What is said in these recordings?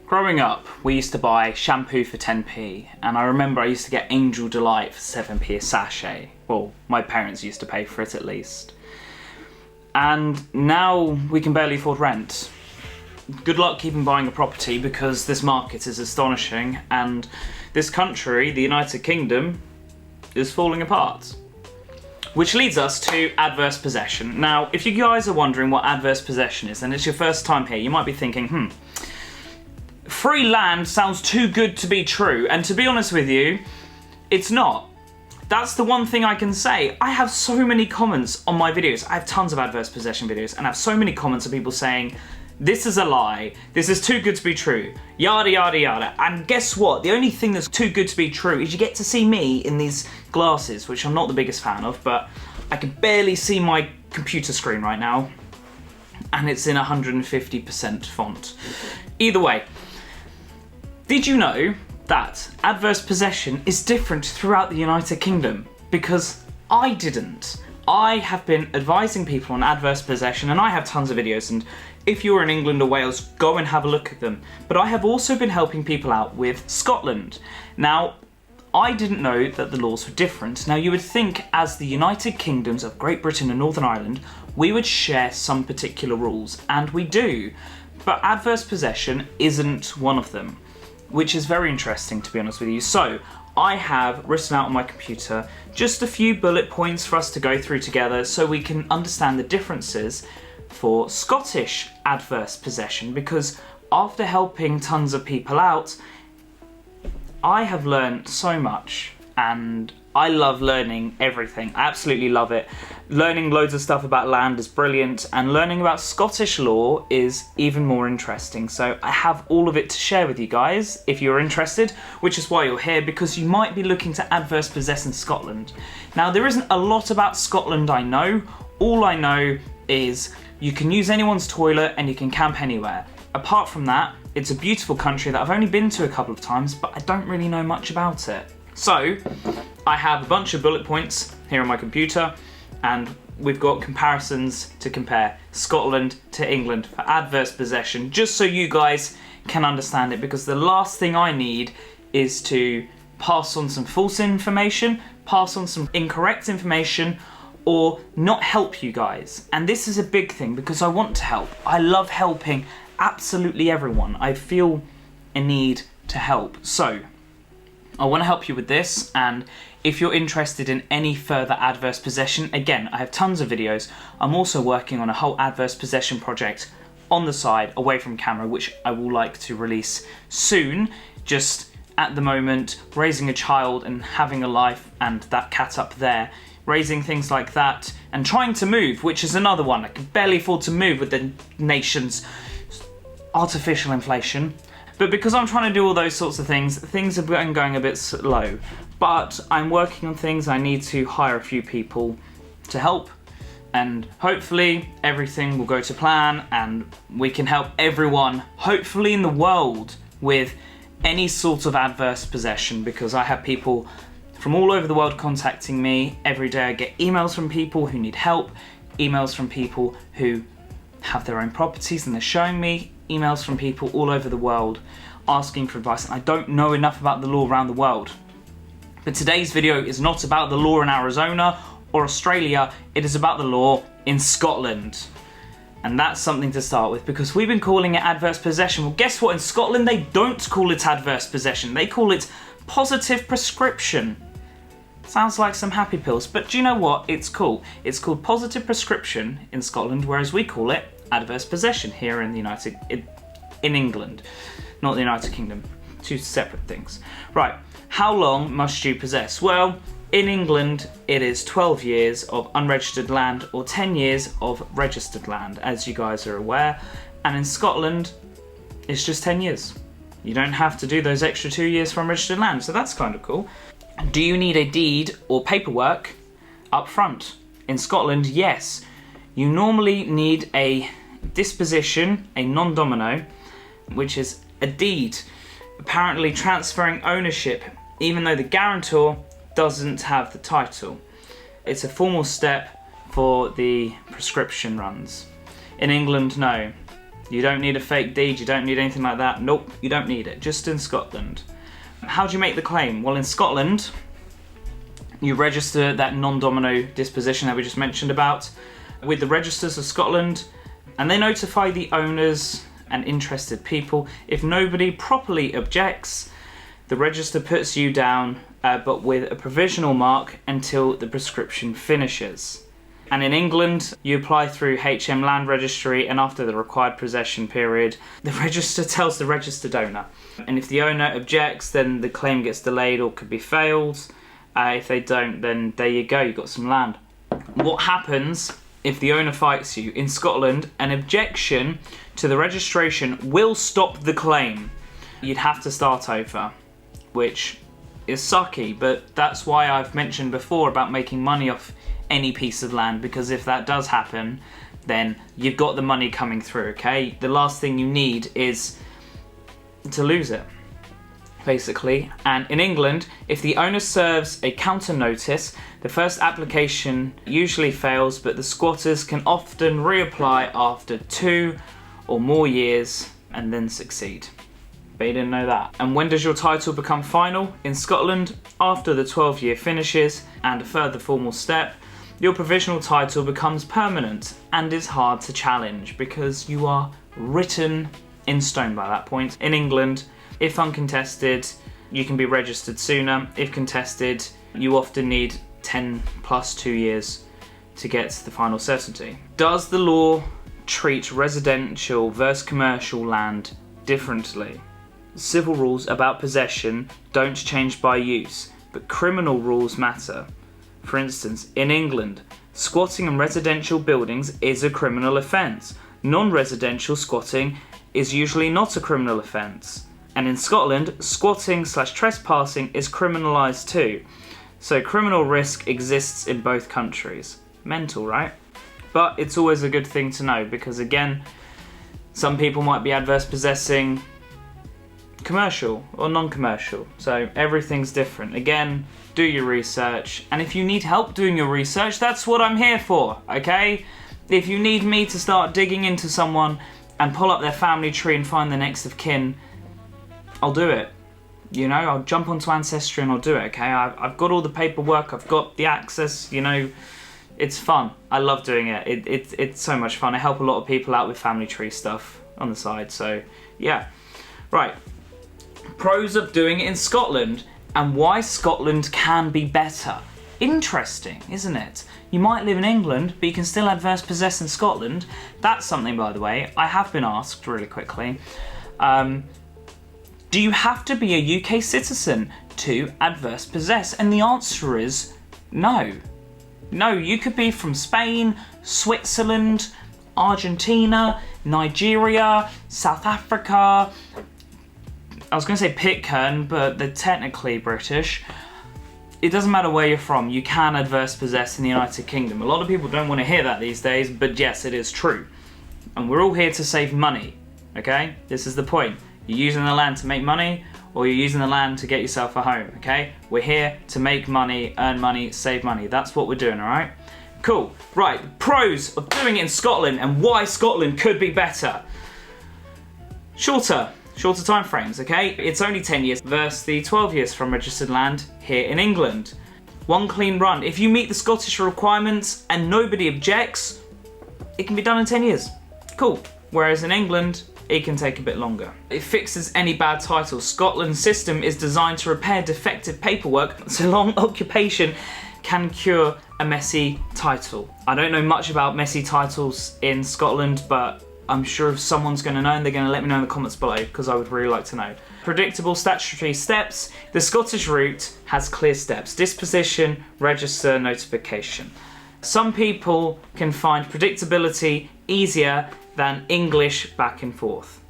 Growing up, we used to buy shampoo for 10p, and I remember I used to get Angel Delight for 7p a sachet. Well, my parents used to pay for it at least. And now we can barely afford rent. Good luck keeping buying a property because this market is astonishing, and this country, the United Kingdom, is falling apart. Which leads us to adverse possession. Now, if you guys are wondering what adverse possession is, and it's your first time here, you might be thinking, free land sounds too good to be true, and to be honest with you, it's not. That's the one thing I can say. I have so many comments on my videos. I have tons of adverse possession videos, and I have so many comments of people saying, this is a lie, this is too good to be true, yada yada yada. And guess what? The only thing that's too good to be true is you get to see me in these glasses, which I'm not the biggest fan of, but I can barely see my computer screen right now, and it's in 150% font. Either way, did you know that adverse possession is different throughout the United Kingdom? Because I didn't. I have been advising people on adverse possession, and I have tons of videos, and if you're in England or Wales, go and have a look at them. But I have also been helping people out with Scotland. Now, I didn't know that the laws were different. Now, you would think as the United Kingdoms of Great Britain and Northern Ireland, we would share some particular rules, and we do. But adverse possession isn't one of them, which is very interesting, to be honest with you. So, I have written out on my computer just a few bullet points for us to go through together so we can understand the differences for Scottish adverse possession, because after helping tons of people out, I have learned so much, and I love learning everything. I absolutely love it. Learning loads of stuff about land is brilliant, and learning about Scottish law is even more interesting. So I have all of it to share with you guys if you're interested, which is why you're here, because you might be looking to adverse possess in Scotland. Now, there isn't a lot about Scotland I know. All I know is you can use anyone's toilet and you can camp anywhere. Apart from that, it's a beautiful country that I've only been to a couple of times, but I don't really know much about it. So, I have a bunch of bullet points here on my computer, and we've got comparisons to compare Scotland to England for adverse possession, just so you guys can understand it, because the last thing I need is to pass on some false information, pass on some incorrect information, or not help you guys. And this is a big thing because I want to help. I love helping absolutely everyone. I feel a need to help. So, I want to help you with this, and if you're interested in any further adverse possession, again, I have tons of videos. I'm also working on a whole adverse possession project on the side, away from camera, which I will like to release soon. Just at the moment, raising a child and having a life, and that cat up there, raising things like that, and trying to move, which is another one. I can barely afford to move with the nation's artificial inflation. But because I'm trying to do all those sorts of things are going a bit slow. But I'm working on things. I need to hire a few people to help, and hopefully everything will go to plan, and we can help everyone, hopefully in the world, with any sort of adverse possession, because I have people from all over the world contacting me. Every day I get emails from people who need help, emails from people who have their own properties and they're showing me, emails from people all over the world asking for advice, and I don't know enough about the law around the world. But today's video is not about the law in Arizona or Australia, it is about the law in Scotland. And that's something to start with, because we've been calling it adverse possession. Well, guess what? In Scotland they don't call it adverse possession, they call it positive prescription. Sounds like some happy pills, but do you know what? It's cool. It's called positive prescription in Scotland, whereas we call it adverse possession here in in England, not the United Kingdom. Two separate things. Right, how long must you possess? Well, in England, it is 12 years of unregistered land or 10 years of registered land, as you guys are aware. And in Scotland, it's just 10 years. You don't have to do those extra 2 years for unregistered land, so that's kind of cool. Do you need a deed or paperwork up front? In Scotland, yes. You normally need a disposition, a non-domino, which is a deed, apparently transferring ownership, even though the guarantor doesn't have the title. It's a formal step for the prescription runs. In England, no. You don't need a fake deed, you don't need anything like that. Nope, you don't need it, just in Scotland. How do you make the claim? Well, in Scotland, you register that non-domino disposition that we just mentioned about with the registers of Scotland, and they notify the owners and interested people. If nobody properly objects, the register puts you down, but with a provisional mark until the prescription finishes. And in England, you apply through HM Land Registry, and after the required possession period, the register tells the registered owner. And if the owner objects, then the claim gets delayed or could be failed. If they don't, then there you go, you've got some land. What happens if the owner fights you? In Scotland, an objection to the registration will stop the claim. You'd have to start over, which is sucky, but that's why I've mentioned before about making money off any piece of land, because if that does happen, then you've got the money coming through, okay? The last thing you need is to lose it, basically. And in England, if the owner serves a counter notice, the first application usually fails, but the squatters can often reapply after 2 or more years and then succeed. But you didn't know that. And when does your title become final? In Scotland, after the 12-year finishes and a further formal step, your provisional title becomes permanent and is hard to challenge because you are written in stone by that point. In England, if uncontested, you can be registered sooner. If contested, you often need 10 plus 2 years to get the final certainty. Does the law treat residential versus commercial land differently? Civil rules about possession don't change by use, but criminal rules matter. For instance, in England, squatting in residential buildings is a criminal offence. Non-residential squatting is usually not a criminal offence. And in Scotland, squatting/trespassing is criminalised too. So criminal risk exists in both countries. Mental, right? But it's always a good thing to know because, again, some people might be adverse possessing commercial or non-commercial, so everything's different. Again, do your research, and if you need help doing your research, that's what I'm here for, okay? If you need me to start digging into someone and pull up their family tree and find the next of kin, I'll do it. You know, I'll jump onto Ancestry and I'll do it, okay? I've got all the paperwork, I've got the access, you know, it's fun. I love doing it. It's so much fun. I help a lot of people out with family tree stuff on the side, so yeah. Right. Pros of doing it in Scotland and why Scotland can be better. Interesting, isn't it? You might live in England, but you can still adverse possess in Scotland. That's something, by the way, I have been asked really quickly. Do you have to be a UK citizen to adverse possess? And the answer is no. No, you could be from Spain, Switzerland, Argentina, Nigeria, South Africa. I was going to say Pitcairn, but they're technically British. It doesn't matter where you're from, you can adverse possess in the United Kingdom. A lot of people don't want to hear that these days, but yes, it is true. And we're all here to save money, okay? This is the point. You're using the land to make money, or you're using the land to get yourself a home, okay? We're here to make money, earn money, save money. That's what we're doing, all right? Cool. Right, the pros of doing it in Scotland and why Scotland could be better. Shorter time frames, okay? It's only 10 years versus the 12 years from registered land here in England. One clean run. If you meet the Scottish requirements and nobody objects, it can be done in 10 years. Cool. Whereas in England, it can take a bit longer. It fixes any bad titles. Scotland's system is designed to repair defective paperwork, so long occupation can cure a messy title. I don't know much about messy titles in Scotland, but I'm sure if someone's going to know, and they're going to let me know in the comments below, because I would really like to know. Predictable statutory steps. The Scottish route has clear steps: disposition, register, notification. Some people can find predictability easier than English back and forth.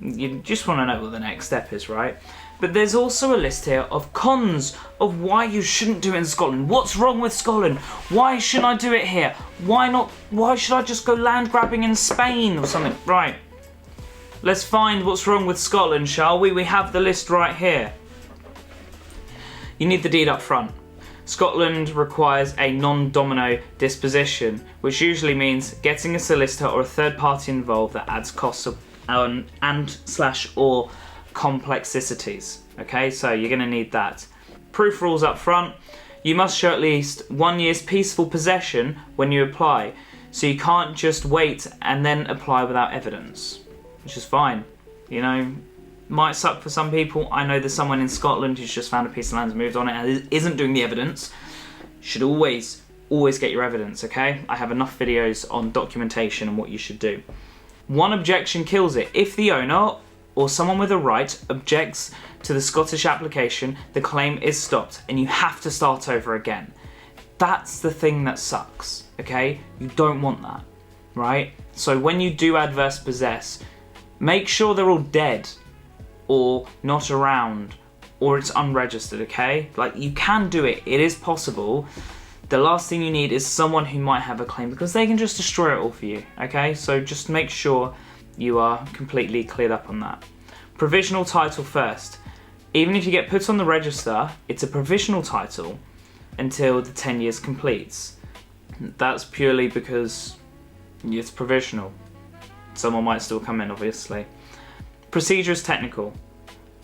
You just want to know what the next step is, right? But there's also a list here of cons of why you shouldn't do it in Scotland. What's wrong with Scotland? Why shouldn't I do it here? Why not? Why should I just go land grabbing in Spain or something? Right. Let's find what's wrong with Scotland, shall we? We have the list right here. You need the deed up front. Scotland requires a non-domino disposition, which usually means getting a solicitor or a third party involved that adds costs and/or complexities. Okay, so you're going to need that. Proof rules up front. You must show at least 1 year's peaceful possession when you apply, so you can't just wait and then apply without evidence, which is fine. You know, might suck for some people. I know there's someone in Scotland who's just found a piece of land and moved on it and isn't doing the evidence. Should always get your evidence, okay? I have enough videos on documentation and what you should do. One objection kills it. If the owner or someone with a right objects to the Scottish application, the claim is stopped and you have to start over again. That's the thing that sucks, okay? You don't want that, right? So when you do adverse possess, make sure they're all dead or not around or it's unregistered, okay? Like, you can do it, it is possible. The last thing you need is someone who might have a claim, because they can just destroy it all for you, okay? So just make sure you are completely cleared up on that. Provisional title first. Even if you get put on the register, it's a provisional title until the 10 years completes. That's purely because it's provisional. Someone might still come in, obviously. Procedure is technical.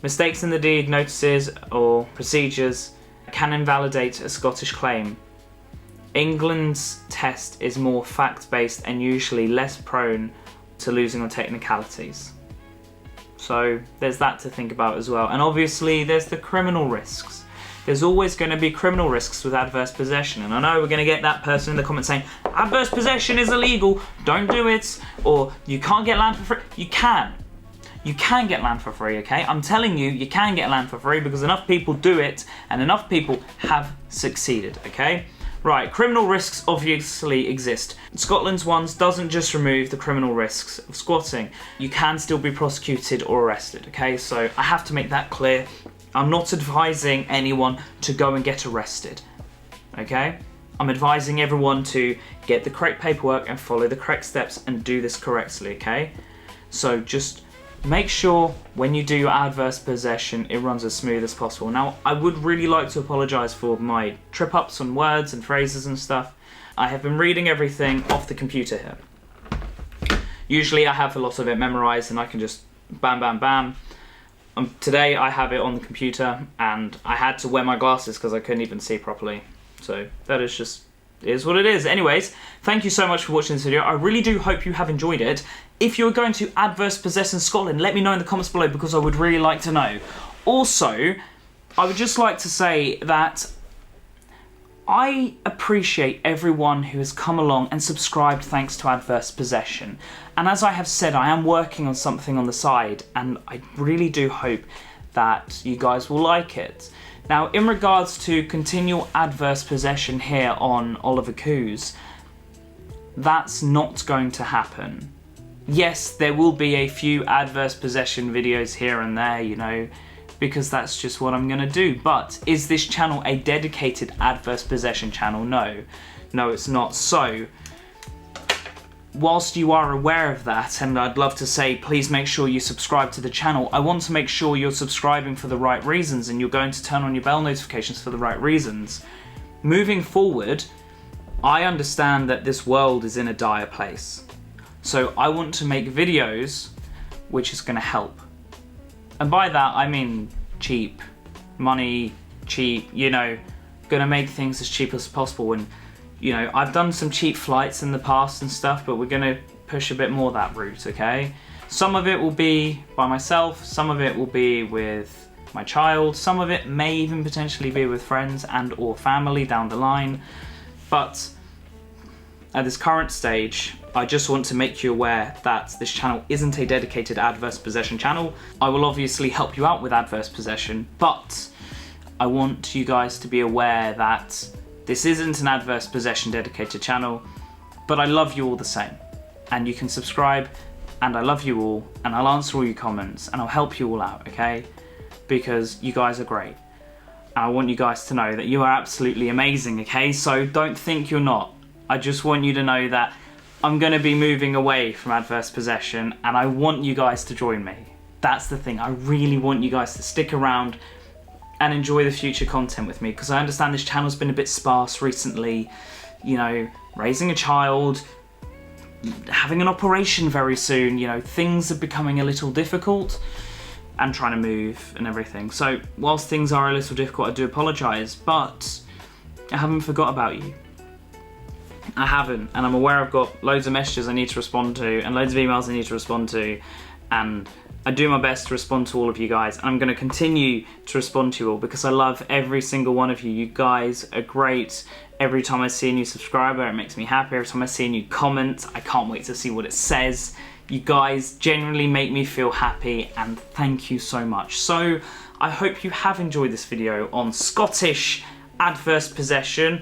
Mistakes in the deed, notices, or procedures can invalidate a Scottish claim. England's test is more fact-based and usually less prone to losing on technicalities. So there's that to think about as well. And obviously there's the criminal risks. There's always going to be criminal risks with adverse possession. And I know we're going to get that person in the comments saying, adverse possession is illegal, don't do it, or you can't get land for free. You can. You can get land for free, okay? I'm telling you, you can get land for free because enough people do it and enough people have succeeded, okay? Right, criminal risks obviously exist. Scotland's ones doesn't just remove the criminal risks of squatting. You can still be prosecuted or arrested, okay? So I have to make that clear. I'm not advising anyone to go and get arrested, okay? I'm advising everyone to get the correct paperwork and follow the correct steps and do this correctly, okay? So just make sure when you do your adverse possession, it runs as smooth as possible. Now, I would really like to apologise for my trip-ups on words and phrases and stuff. I have been reading everything off the computer here. Usually I have a lot of it memorised and I can just bam, bam, bam. Today I have it on the computer and I had to wear my glasses because I couldn't even see properly. So that is what it is. Anyways, thank you so much for watching this video. I really do hope you have enjoyed it. If you're going to adverse possess in Scotland, let me know in the comments below because I would really like to know. Also, I would just like to say that I appreciate everyone who has come along and subscribed thanks to adverse possession. And as I have said, I am working on something on the side and I really do hope that you guys will like it. Now, in regards to continual adverse possession here on Oliver Kuiz, that's not going to happen. Yes, there will be a few adverse possession videos here and there, you know, because that's just what I'm going to do. But is this channel a dedicated adverse possession channel? No. No, it's not. So, whilst you are aware of that, and I'd love to say please make sure you subscribe to the channel, I want to make sure you're subscribing for the right reasons and you're going to turn on your bell notifications for the right reasons. Moving forward, I understand that this world is in a dire place. So I want to make videos which is going to help. And by that I mean cheap, money, cheap, you know, going to make things as cheap as possible. And you know, I've done some cheap flights in the past and stuff, but we're going to push a bit more that route, okay? Some of it will be by myself, some of it will be with my child, some of it may even potentially be with friends and or family down the line. But at this current stage, I just want to make you aware that this channel isn't a dedicated adverse possession channel. I will obviously help you out with adverse possession, but I want you guys to be aware that this isn't an adverse possession dedicated channel, but I love you all the same. And you can subscribe, and I love you all, and I'll answer all your comments, and I'll help you all out, okay? Because you guys are great. And I want you guys to know that you are absolutely amazing, okay? So don't think you're not. I just want you to know that I'm going to be moving away from adverse possession, and I want you guys to join me. That's the thing. I really want you guys to stick around and enjoy the future content with me, because I understand this channel's been a bit sparse recently. You know, raising a child, having an operation very soon, you know, things are becoming a little difficult, and trying to move and everything. So whilst things are a little difficult, I do apologise, but I haven't forgot about you. I haven't, and I'm aware I've got loads of messages I need to respond to and loads of emails I need to respond to, and I do my best to respond to all of you guys, and I'm going to continue to respond to you all because I love every single one of you. You guys are great. Every time I see a new subscriber, it makes me happy. Every time I see a new comment, I can't wait to see what it says. You guys genuinely make me feel happy, and thank you so much. So I hope you have enjoyed this video on Scottish adverse possession.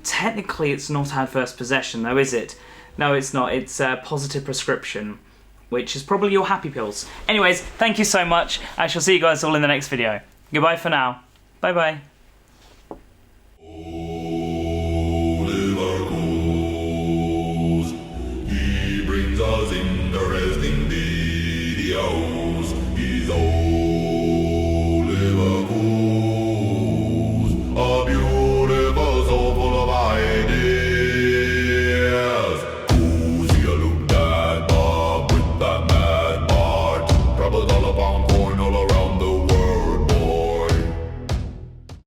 Technically it's not adverse possession though, is it? No, it's not. It's positive prescription, which is probably your happy pills. Anyways, thank you so much. I shall see you guys all in the next video. Goodbye for now. Bye bye.